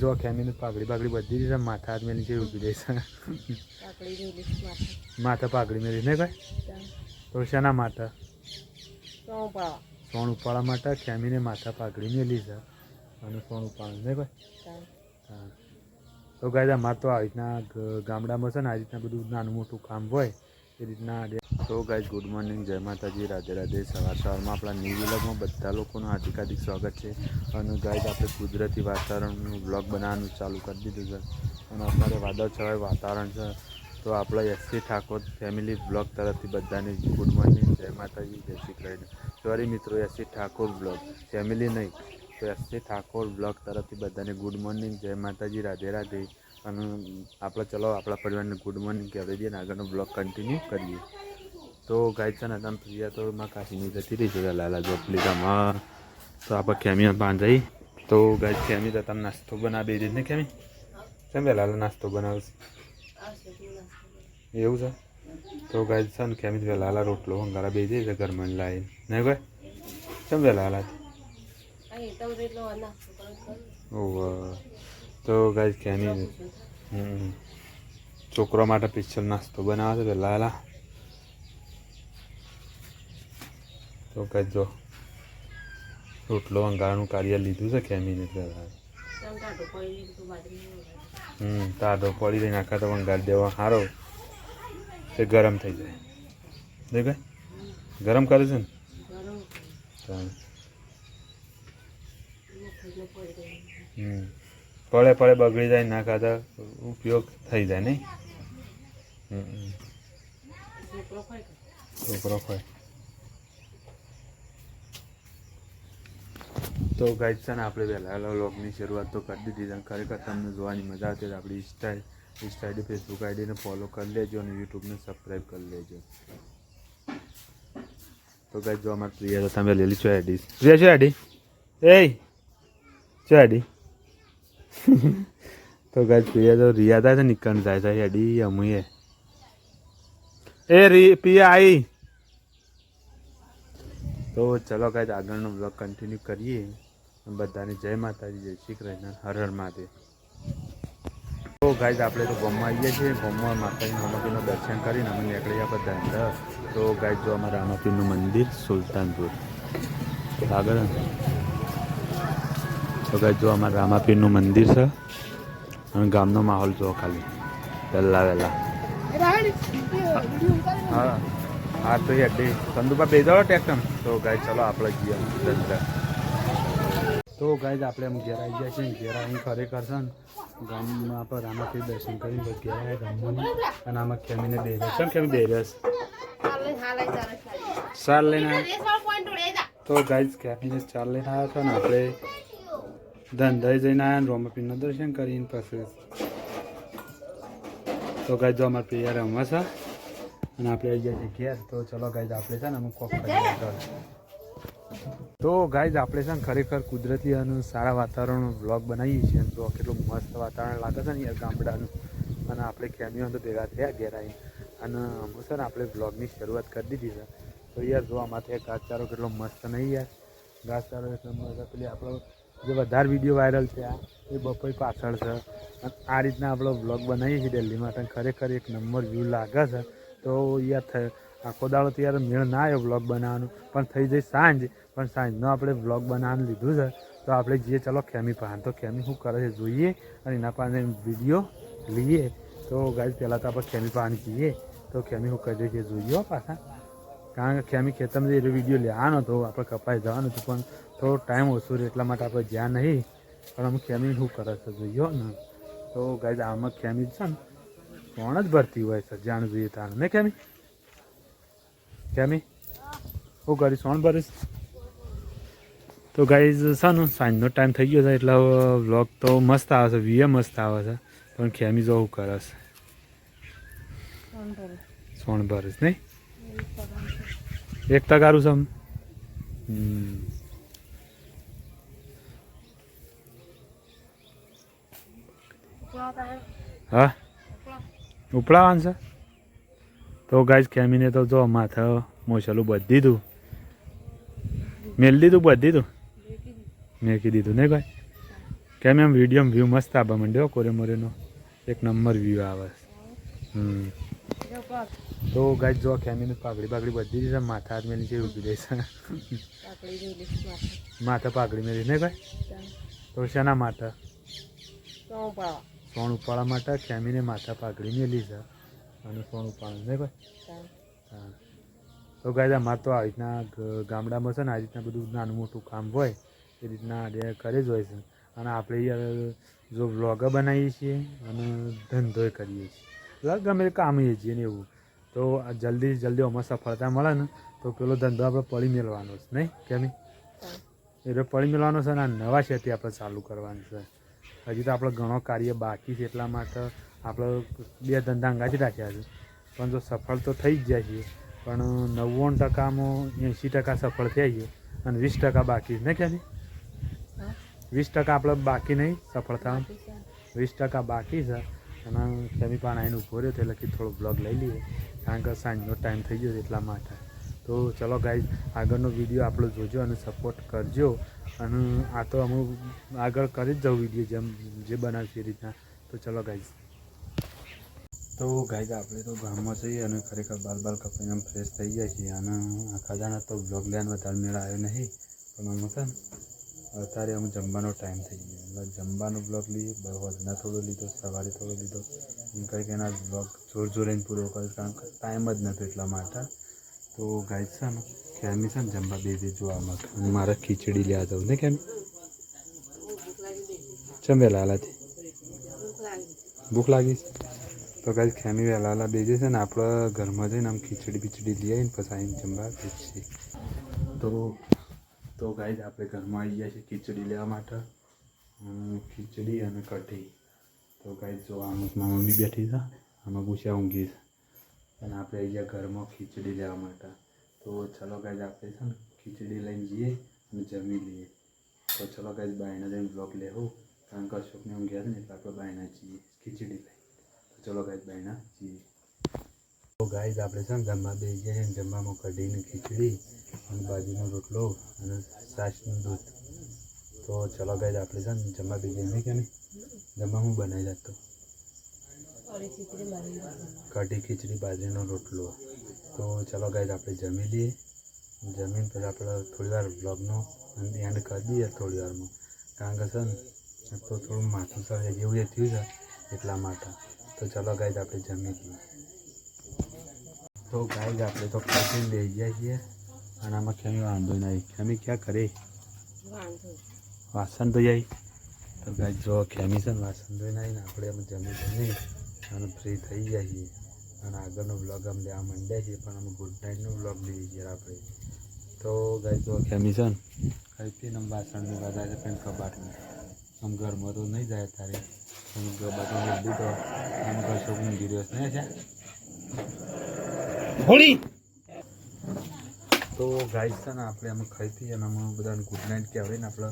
જો ખેમીને પાઘડી બધી દીધી માથા હાથ મેલી છે ઊભી રહી છે માથા પાઘડી મેલી ને કઈ તો શેના માથા સોણ ઉપાળા માટે ખેમીને માથા પાઘડી મેલી છે અને સોણ ઉપાળા ને કઈ હા તો ગાય અમારે તો આવી રીતના ગામડામાં છે ને આ રીતના બધું નાનું મોટું કામ હોય એ રીતના તો ગાય ગુડ મોર્નિંગ જય માતાજી રાધે રાધે સવારમાં આપણા ન્યૂ વ્લોગમાં બધા લોકોનું હાર્દિક સ્વાગત છે અને ગાય આપણે કુદરતી વાતાવરણનું વ્લોગ બનાવવાનું ચાલુ કરી દીધું છે અને અત્યારે વાદળછાયું વાતાવરણ છે તો આપણા એસસી ઠાકોર ફેમિલી બ્લોગ તરફથી બધાને ગુડ મોર્નિંગ જય માતાજી જય શ્રી કૃષ્ણ સોરી મિત્રો એસસી ઠાકોર બ્લોગ ફેમિલી નહીં તો એસસી ઠાકોર બ્લોગ તરફથી બધાને ગુડ મોર્નિંગ જય માતાજી રાધે રાધે અને આપણે ચલો આપણા પરિવારને ગુડ મોર્નિંગ કહેવાય દઈએ અને આગળનો બ્લોગ કન્ટિન્યુ કરીએ તો ગાય છે ને તમે પ્રિયા તો માં કાશીની જતી રહી છે લાલા ચોપલીમાં તો આપણે ખેમીમાં બાંધાઈ તો ગાય ખેમી તો તમે નાસ્તો બનાવી દઈ ને ખેમી કેમ લાલા નાસ્તો બનાવશે એવું છે તો ગાય છે ને ખેમી લાલા રોટલો અંગારા બે જાય છે ઘરમાં લાવીને નહીં ભાઈ કેમ લાલા ઓહ તો ગાય ખેમી છોકરો માટે સ્પેશિયલ નાસ્તો બનાવે છે લાલા તો કહેજો રોટલો અંગારાનું કાર્ય લીધું છે ખેમીને ટાઢો પડી રહીને આખા તો વંગાર દેવા સારો તે ગરમ થઈ જાય દેખ ગરમ કરે છે ને પડે પડે બગડી જાય ના ખાતા ઉપયોગ થઈ જાય નહીં છોકરો ખાય તો ગાઈડ છે ને આપણે વહેલા વ્લોગની શરૂઆત તો કરી દીધી અને ખરેખર તમને જોવાની મજા આવતી તો આપણી ઇન્સ્ટા આઈડી ફેસબુક આઈડીને ફોલો કરી લેજો અને યુટ્યુબને સબસ્ક્રાઈબ કરી લેજો તો ગાઈડ જો અમારે પ્રિયા તો તમે લેલી છો આઈડી પ્રિયા છે આઈડી એ છે આઈડી તો ગાઈડ પ્રિયા તો રિયા થાય છે નીકળ જાય છે આઈડી અમુએ પ્રિયા આવી તો ચલો ગાઈડ આગળનો બ્લોગ કન્ટિન્યુ કરીએ બધાની જય માતાજી જય શ્રી કૃષ્ણ હર હર મહાદેવ તો ગાઈડ આપણે તો ગોમમાં આવીએ છીએ ગોમમાં માતાજી રામાપીરનું દર્શન કરીને અમે નીકળ્યા બધા તો ગાઈડ જો અમારા રામાપીરનું મંદિર સુલતાનપુર આગળ તો ગાઈડ જો અમારા રામાપીરનું મંદિર છે અને ગામનો માહોલ જો ખાલી વહેલા વહેલા હા હા તો યાર ચંદુપા બે જાઓ ટ્રેક્ટર તો ગાય ચલો આપણે જઈએ ધંધા તો ગાય આપણે અમુક ઘેર આવી જાય છે ઘેર આવીને ખરેખર છે ને ગામમાં આપણે રામાપીર દર્શન કરીને ઘેર આવ્યા ગામમાં અને આમાં ખેમીને બે રહ્યો છે ખેમી બે રહ્યો ચાર લઈને તો ગાય ખેમીને ચાર લઈને આવ્યા હતા ને આપણે ધંધાઈ જઈને આવ્યા ને રામાપીરનું દર્શન કરીને પછી તો ગાય જો અમારે પ્રિયા રમવા છે અને આપણે આવી ગયા છીએ ઘેર તો ચલો ગાઈઝ આપણે છે ને અમુક કોક કરીએ તો ગાઈઝ આપણે છે ને ખરેખર કુદરતી અને સારા વાતાવરણનો વ્લોગ બનાવીએ છીએ તો કેટલું મસ્ત વાતાવરણ લાગે છે ને યાર ગામડાનું અને આપણે ખેમીઓ તો ભેગા થયા ઘેર આવી અને અમુક છે ને આપણે વ્લોગની શરૂઆત કરી દીધી છે તો યાર જો આમાંથી ઘાસચારો કેટલો મસ્ત નહીં યાર ઘાસચારો એટલો મસ્ત પેલી આપણો જે વધારે વિડીયો વાયરલ થયા એ બપોર પાછળ છે અને આ રીતના આપણો વ્લોગ બનાવીએ છીએ દિલ્હી માટે ખરેખર એક નંબર વ્યૂ લાગે છે તો યાર આખો દાડો તો યાર મેળ ના આવ્યો વ્લોગ બનાવવાનું પણ થઈ જાય સાંજ પણ સાંજનો આપણે વ્લોગ બનાવવાનું લીધું છે તો આપણે જઈએ ચલો ખેમી પાન તો ખેમી શું કરે છે જોઈએ અને એના પાસે વિડીયો લઈએ તો ગાઈઝ પહેલાં તો આપણે ખેમી પાન જઈએ તો ખેમી શું કરી દઈએ જોઈએ પાછા કારણ કે ખેમી ખેતરમાં એ વિડીયો લેવાનો હતો આપણે કપાઈ જવાનું હતું પણ થોડો ટાઈમ ઓછો રહે એટલા માટે આપણે જ્યાં નહીં પણ અમે ખેમી શું કરે છે જોઈએ ને તો ગાઈઝ આમાં ખેમી છે ને કોણ જ ભરતી હોય છે જાણ જોઈએ તાણ ને કેમી હું કરીશ કોણ ભરીશ તો ગાઈઝ છે ને સાંજનો ટાઈમ થઈ ગયો છે એટલે વ્લોગ તો મસ્ત આવે છે વીએ મસ્ત આવે છે પણ ખેમી જો શું કરે છે સોણ ભરીશ નહીં એક તગારું છે હા ઉપડાવાનું છે તો ગાઈઝ ખેમીને તો જો માથે મોસલું બધી દીધું મેલ દીધું બધી દીધું મેકી દીધું ને ભાઈ કેમ એમ વિડીયો વ્યૂ મસ્ત આવવા માંડ્યો કોરે મોરેનો એક નંબર વ્યૂ આવે. તો ગાય જો કેમીને પાઘડી બાગડી બધી રીતે માથા હાથ મેલી છે ઉભી રહી છે. માથા પાઘડી મેલી ને ભાઈ તો શેના માથા સોણ ઉપાડવા માટે કેમીને માથા પાઘડી મેલી છે અને સોણ ઉપાડવા ને ભાઈ. હા તો ગાય અમારે તો આવી રીતના ગામડામાં છે ને આ રીતના બધું નાનું મોટું કામ હોય એ રીતના કરે જ હોય છે. અને આપણે જો વ્લોગ બનાવીએ છીએ અને ધંધો કરીએ છીએ ગમે કામીએ છીએ ને એવું તો જલ્દી જલ્દી આમાં સફળતા મળે ને તો પેલો ધંધો આપણે પડી મેળવાનો છે નહીં કેમ એટલે પડી મેળવાનો છે ને નવા શેથી આપણે ચાલુ કરવાનું છે. હજી તો આપણે ઘણો કાર્ય બાકી છે એટલા માટે આપણે 2 ધંધા અંગાજી રાખ્યા છે પણ જો સફળ તો થઈ જ જાય છે પણ 99%માં 80% સફળ થઈ જઈએ અને 20% બાકી ને ક્યાં 20% આપણે બાકી નહીં સફળ થવાનું 20% બાકી છે. અને કેમી પણ આવીને ઊભો રહ્યો એટલે કે થોડો બ્લોગ લઈ લઈએ કારણ કે સાંજનો ટાઈમ થઈ ગયો એટલા માટે. તો ચલો ગાઈઝ આગળનો વિડીયો આપણો જોજો અને સપોર્ટ કરજો અને આ તો અમુક આગળ કરી જ જાઉં વિડીયો જેમ જે બનાવશે એ રીતના. તો ચલો ગાઈઝ. તો ગાઈઝ આપણે તો ગામમાં જઈએ અને ખરેખર બાલ કપાઈને ફ્રેશ થઈ જાય છે અને આખા દાડા તો બ્લોગ લેવાનો વધારે મેળ આવ્યો નહીં પણ અમે છે ને અત્યારે અમે જમવાનો ટાઈમ થઈ ગયો એટલે જમવાનો બ્લોગ લઈએ વધના થોડો લીધો સવારે થોડો લીધો એમ કંઈક એના બ્લોગ જોરને પૂરો કર્યો કારણ કે ટાઈમ જ નહોતો એટલા માટે. તો ગાઈઝ છે ને કેમી છે ને જમવા બે જોવા માટે અને મારે ખીચડી લેવા જવું ને કેમી ચમ વહેલા હાલાથી ભૂખ લાગી છે તો ગાઈઝ ખેમી વહેલા બેજે છે ને આપણે ઘરમાં જઈને આમ ખીચડી લઈ આવીને પછી આવીને જમવા બેસીએ. તો ગાઈઝ આપણે ઘરમાં આવી ગયા છીએ ખીચડી લેવા માટે ખીચડી અને કઢી. તો ગાઈઝ જો આમાં મમ્મી બેઠી છે આમાં પૂછ્યા ઊંઘી છે અને આપણે આવી ગયા ઘરમાં ખીચડી લેવા માટે. તો ચલો ગાઈઝ આપણે છે ને ખીચડી લઈને જઈએ અને જમી લઈએ. તો ચલો ગાઈઝ બાયના જઈને બ્લોગ લેવું કારણ કે અશોકને ઊંઘ્યા ને એટલે આપણે બાયના જઈએ ખીચડી લઈ. તો ચલો ગાઈઝ બાયના જઈએ. તો ગાઈઝ આપણે છે ને જમવા બે જઈએ જમવામાં કઢીને ખીચડી અને બાજરીનો રોટલો અને છાશનું દૂધ. તો ચલો ગાઈઝ આપણે છે ને જમવા બે જઈએ નહીં કે નહીં જમવા હું બનાવી જતો કઢી ખીચડી બાજરીનો રોટલો. તો ચલો ગાઈઝ આપણે જમી લઈએ જમીન પછી આપણે થોડી વાર બ્લોગનો એન્ડ કરી દઈએ થોડી વારમાં કારણ કે છે ને તો થોડું માથું સળે જેવું એ થયું છે એટલા માટે. તો ચલો ગાઈઝ આપણે જમી લઈએ. તો ગાઈઝ આપણે તો ખાઈને બેસી ગયા છીએ અને આમાં ખેમી વાંધો નહીં ખેમી ક્યાં કરે વાસણ ધોઈ આવી. તો ગાઈઝ જો ખેમી છે ને વાસણ ધોઈને આવીને આપણે અમે જમી અને ફ્રી થઈ જાય છીએ અને આગળનો બ્લોગ અમે લેવા માંડ્યા છીએ પણ અમે ગુડ નાઇટનો બ્લોગ લઈએ છીએ આપણે. તો ગાઈઝ જો ખેમી છે ને ખાઈ પીને વાસણની બધા છે પણ કબાટમાં આમ ઘરમાં તો નહીં જાય તારે તમે કબાટમાં લીધું તો આમ કરશો ઊંઘી રહ્યો નહીં છે હોળી. તો ગાઈઝ છે ને આપણે અમે ખાઈ પીએ અને અમે બધાને ગુડ નાઇટ કહેવાય ને આપણે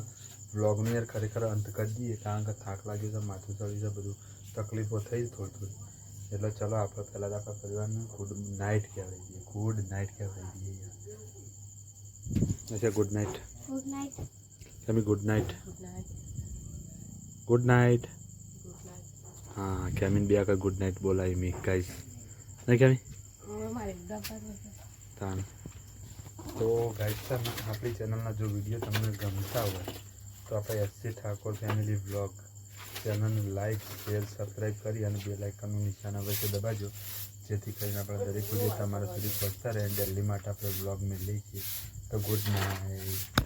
વ્લોગનો યાર ખરેખર અંત કરી દઈએ કારણ કે થાક લાગ્યો છે માથું ચડી છે બધું તકલીફો થઈ થોડી એટલે ચલો આપણે પહેલાં તો આપણા પરિવારને ગુડ નાઇટ કહેવાય દઈએ ગુડ નાઇટ કહેવાય દઈએ યાર. ગુડ નાઇટ કેમી ગુડ નાઇટ ગુડ નાઇટ. હા કેમીન બે આગળ ગુડ નાઇટ બોલાવી મેં ગાઈઝ નહીં કેમી તાન. તો ગાઈઝ છે ને આપણી ચેનલના જો વિડીયો તમને ગમતા હોય તો આપણે SC ઠાકોર ફેમિલી વ્લોગ ચેનલને લાઈક શેર સબસ્ક્રાઈબ કરી અને બે લાઇકનનું નિશાન અવશ્ય દબાજો જેથી કરીને આપણે દરેક વિડીયો તમારા સુધી પહોંચતા રહે. દિલ્હી માટે આપણે વ્લોગ મેળવીએ છીએ. તો ગુડ નાઇટ.